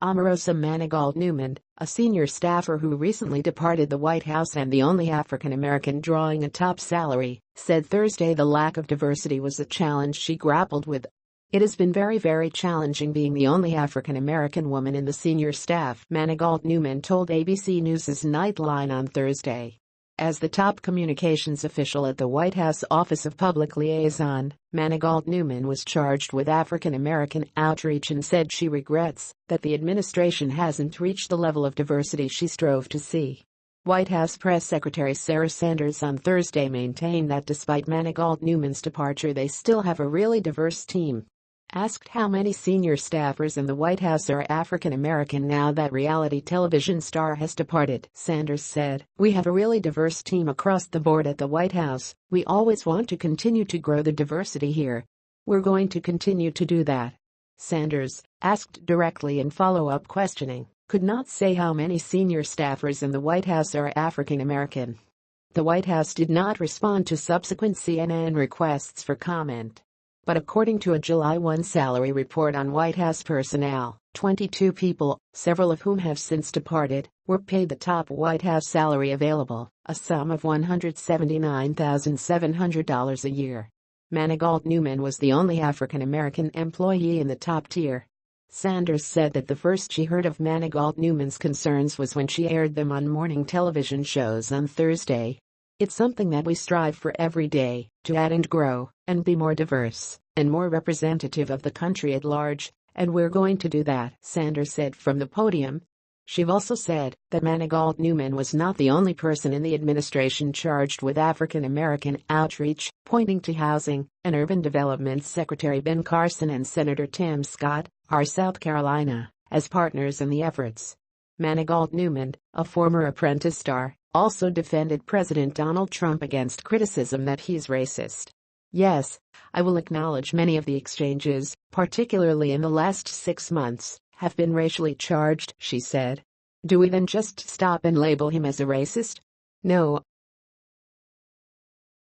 Omarosa Manigault Newman, a senior staffer who recently departed the White House and the only African American drawing a top salary, said Thursday the lack of diversity was a challenge she grappled with. "It has been very challenging being the only African American woman in the senior staff," Manigault Newman told ABC News' Nightline on Thursday. As the top communications official at the White House Office of Public Liaison, Manigault Newman was charged with African American outreach and said she regrets that the administration hasn't reached the level of diversity she strove to see. White House Press Secretary Sarah Sanders on Thursday maintained that despite Manigault Newman's departure they still have a really diverse team. Asked how many senior staffers in the White House are African American now that reality television star has departed, Sanders said, "We have a really diverse team across the board at the White House. We always want to continue to grow the diversity here. We're going to continue to do that." Sanders, asked directly in follow-up questioning, could not say how many senior staffers in the White House are African American. The White House did not respond to subsequent CNN requests for comment. But according to a July 1 salary report on White House personnel, 22 people, several of whom have since departed, were paid the top White House salary available, a sum of $179,700 a year. Manigault Newman was the only African American employee in the top tier. Sanders said that the first she heard of Manigault Newman's concerns was when she aired them on morning television shows on Thursday. "It's something that we strive for every day, to add and grow, and be more diverse, and more representative of the country at large, and we're going to do that," Sanders said from the podium. She also said that Manigault Newman was not the only person in the administration charged with African American outreach, pointing to Housing and Urban Development Secretary Ben Carson and Senator Tim Scott, R. South Carolina, as partners in the efforts. Manigault Newman, a former Apprentice star, also defended President Donald Trump against criticism that he's racist. "Yes, I will acknowledge many of the exchanges, particularly in the last 6 months, have been racially charged," she said. "Do we then just stop and label him as a racist? No,